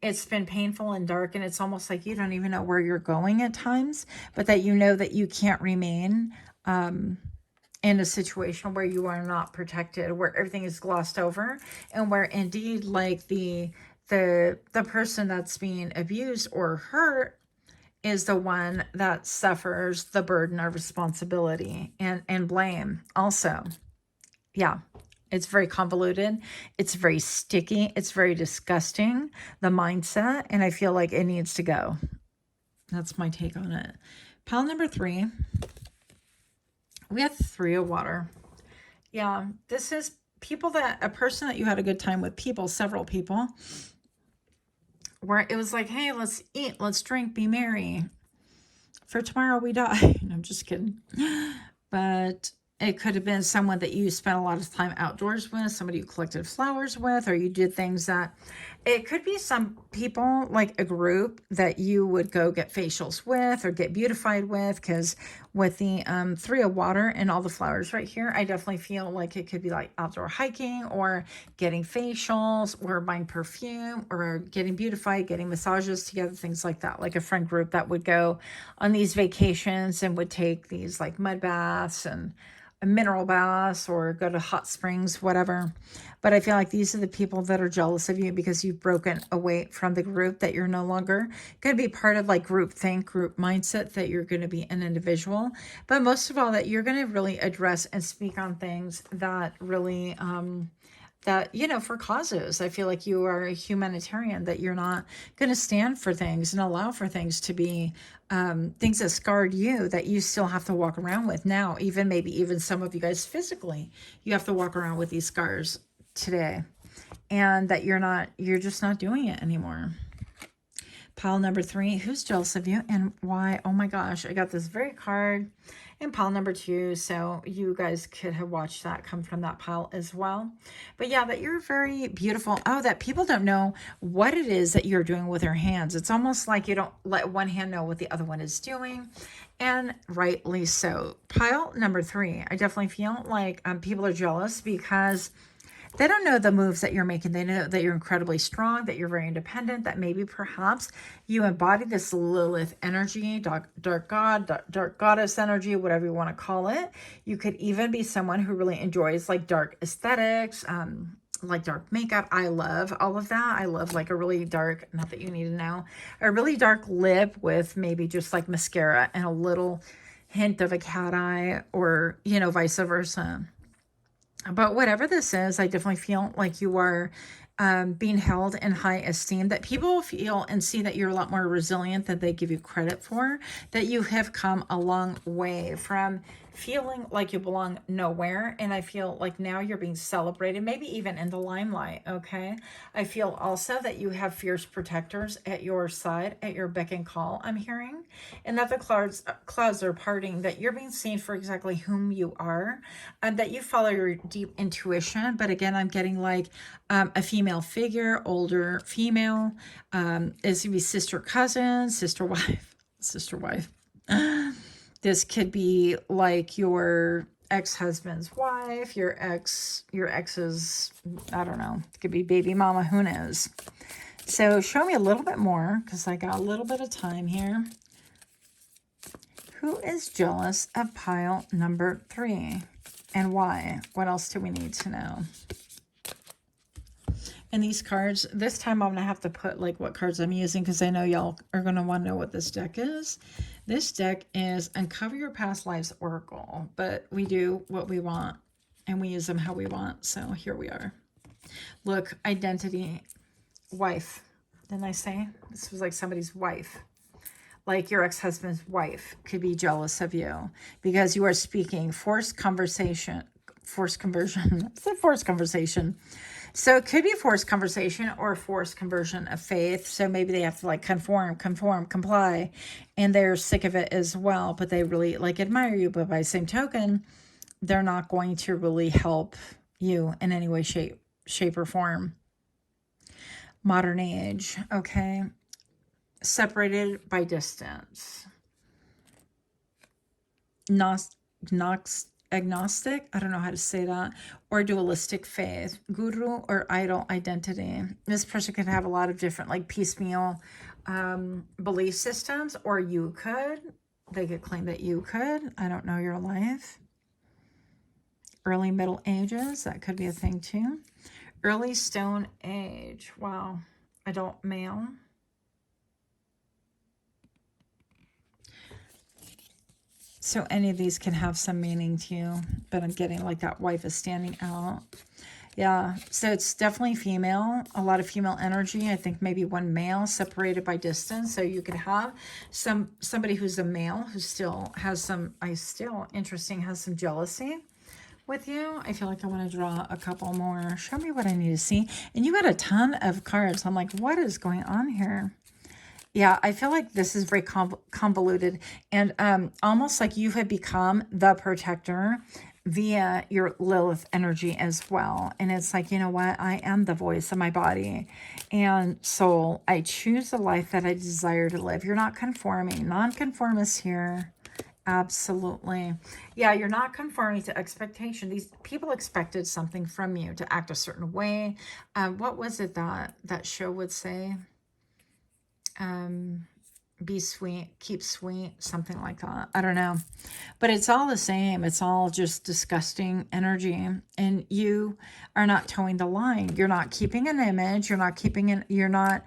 It's been painful and dark, and it's almost like you don't even know where you're going at times, but that you know that you can't remain in a situation where you are not protected, where everything is glossed over, and where indeed, like the person that's being abused or hurt is the one that suffers the burden of responsibility and blame also. Yeah. It's very convoluted. It's very sticky. It's very disgusting, the mindset. And I feel like it needs to go. That's my take on it. Pile number 3. We have 3 of water. Yeah, this is people that, a person that you had a good time with, people, several people, where it was like, hey, let's eat, let's drink, be merry. For tomorrow we die. No, I'm just kidding. But it could have been someone that you spent a lot of time outdoors with, somebody you collected flowers with, or you did things that, it could be some people, like a group that you would go get facials with or get beautified with, because with the 3 of water and all the flowers right here, I definitely feel like it could be like outdoor hiking or getting facials or buying perfume or getting beautified, getting massages together, things like that. Like a friend group that would go on these vacations and would take these like mud baths and mineral baths or go to hot springs, whatever. But I feel like these are the people that are jealous of you because you've broken away from the group, that you're no longer going to be part of like group think, group mindset, that you're going to be an individual. But most of all, that you're going to really address and speak on things that really, that, you know, for causes. I feel like you are a humanitarian, that you're not going to stand for things and allow for things to be things that scarred you, that you still have to walk around with now. Even maybe even some of you guys physically, you have to walk around with these scars today, and that you're just not doing it anymore. Pile number 3, who's jealous of you and why? Oh my gosh, I got this very card in pile number 2, so you guys could have watched that come from that pile as well. But yeah, that you're very beautiful. Oh, that people don't know what it is that you're doing with your hands. It's almost like you don't let one hand know what the other one is doing, and rightly so. Pile number 3, I definitely feel like people are jealous because they don't know the moves that you're making. They know that you're incredibly strong, that you're very independent, that maybe perhaps you embody this Lilith energy, dark god, dark goddess energy, whatever you want to call it. You could even be someone who really enjoys like dark aesthetics, like dark makeup. I love all of that. I love like a really dark, not that you need to know, a really dark lip with maybe just like mascara and a little hint of a cat eye, or, you know, vice versa. But whatever this is, I definitely feel like you are being held in high esteem, that people feel and see that you're a lot more resilient than they give you credit for, that you have come a long way from feeling like you belong nowhere. And I feel like now you're being celebrated, maybe even in the limelight, okay? I feel also that you have fierce protectors at your side, at your beck and call, I'm hearing, and that the clouds are parting, that you're being seen for exactly whom you are, and that you follow your deep intuition. But again, I'm getting like a female figure, older female, is to be sister cousin, sister wife, sister wife. This could be like your ex-husband's wife, your ex's, I don't know, it could be baby mama, who knows. So show me a little bit more, because I got a little bit of time here. Who is jealous of pile number 3 and why? What else do we need to know? And these cards, this time I'm going to have to put like what cards I'm using, because I know y'all are going to want to know what this deck is. This deck is Uncover Your Past Lives Oracle, but we do what we want and we use them how we want. So here we are. Look, identity, wife. Didn't I say? This was like somebody's wife. Like your ex-husband's wife could be jealous of you because you are speaking forced conversation, forced conversion. It's a forced conversation. So it could be forced conversation or forced conversion of faith. So maybe they have to like conform, comply, and they're sick of it as well, but they really like admire you. But by the same token, they're not going to really help you in any way, shape or form. Modern age, okay. Separated by distance. Agnostic, I don't know how to say that, or dualistic faith, guru or idol identity. This person could have a lot of different like piecemeal belief systems, or they could claim that you could. I don't know your life. Early Middle Ages, that could be a thing too. Early Stone Age, wow. Adult male. So any of these can have some meaning to you, but I'm getting like that wife is standing out. Yeah, so it's definitely female, a lot of female energy. I think maybe one male separated by distance. So you could have somebody who's a male who still has some, interesting, has some jealousy with you. I feel like I want to draw a couple more. Show me what I need to see. And you got a ton of cards. I'm like, what is going on here? Yeah, I feel like this is very convoluted and almost like you have become the protector via your Lilith energy as well. And it's like, you know what? I am the voice of my body and soul. I choose the life that I desire to live. You're not conforming. Non-conformist here. Absolutely. Yeah, you're not conforming to expectation. These people expected something from you to act a certain way. What was it that that show would say? Be sweet, keep sweet, something like that. I don't know. But it's all the same. It's all just disgusting energy. And you are not towing the line. You're not keeping an image. You're not keeping an, you're not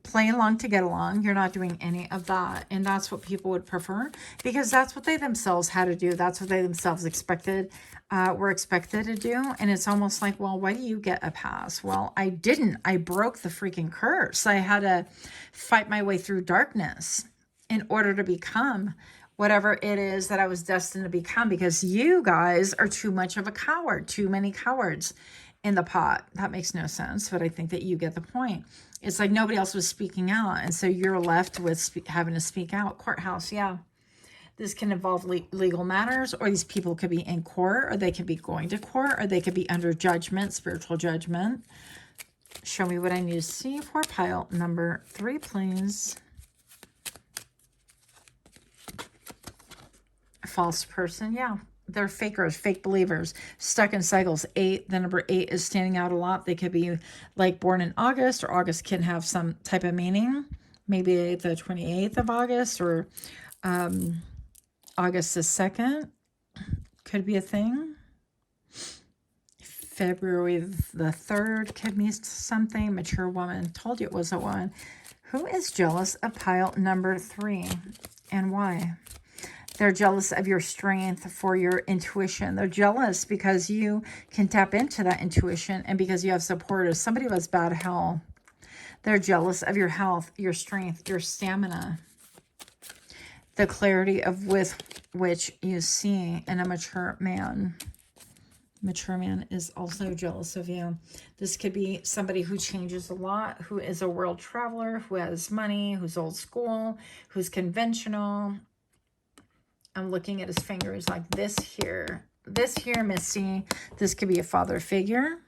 playing along to get along. You're not doing any of that. And that's what people would prefer because that's what they themselves had to do. That's what they themselves expected, were expected to do. And it's almost like, well, why do you get a pass? Well, I didn't. I broke the freaking curse. I had to fight my way through darkness in order to become whatever it is that I was destined to become because you guys are too much of a coward, too many cowards in the pot. That makes no sense, but I think that you get the point. It's like nobody else was speaking out, and so you're left with having to speak out. Courthouse, yeah. This can involve legal matters, or these people could be in court, or they could be going to court, or they could be under judgment, spiritual judgment. Show me what I need to see for pile number 3, please. False person, yeah. They're fakers, fake believers, stuck in cycles. 8, the number 8 is standing out a lot. They could be like born in August, or August can have some type of meaning. Maybe the 28th of August, or August the 2nd could be a thing. February the 3rd could mean something. Mature woman. Told you it was a woman. Who is jealous of pile number 3 and why? They're jealous of your strength for your intuition. They're jealous because you can tap into that intuition and because you have support of somebody who has bad health. They're jealous of your health, your strength, your stamina. The clarity of with which you see in a mature man. Mature man is also jealous of you. This could be somebody who changes a lot, who is a world traveler, who has money, who's old school, who's conventional. I'm looking at his fingers like this here. This here, Missy. This could be a father figure.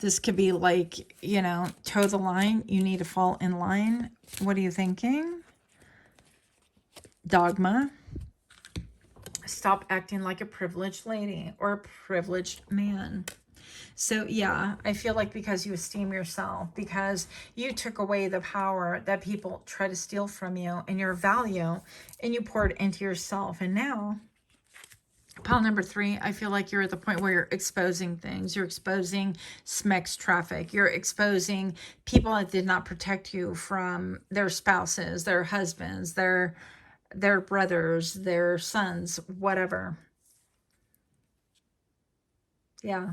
This could be like, you know, toe the line. You need to fall in line. What are you thinking? Dogma. Stop acting like a privileged lady or a privileged man. So yeah, I feel like because you esteem yourself, because you took away the power that people try to steal from you and your value, and you poured into yourself. And now, pile number 3, I feel like you're at the point where you're exposing things. You're exposing SMEX traffic. You're exposing people that did not protect you from their spouses, their husbands, their brothers, their sons, whatever. Yeah.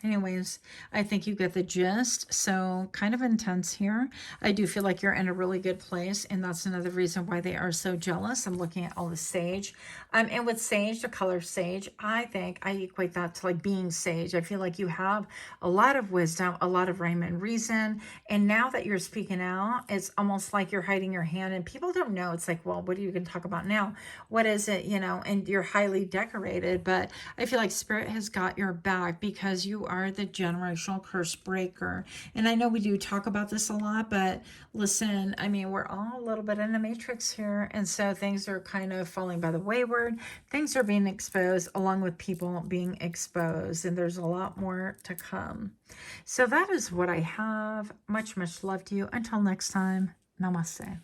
Anyways, I think you get the gist. So kind of intense here. I do feel like you're in a really good place. And that's another reason why they are so jealous. I'm looking at all the sage. And with sage, the color sage, I think I equate that to like being sage. I feel like you have a lot of wisdom, a lot of rhyme and reason. And now that you're speaking out, it's almost like you're hiding your hand and people don't know. It's like, well, what are you going to talk about now? What is it? You know, and you're highly decorated, but I feel like spirit has got your back because you are the generational curse breaker. And I know we do talk about this a lot, but listen, I mean, we're all a little bit in a matrix here. And so things are kind of falling by the wayward. Things are being exposed along with people being exposed. And there's a lot more to come. So that is what I have. Much, much love to you. Until next time, namaste.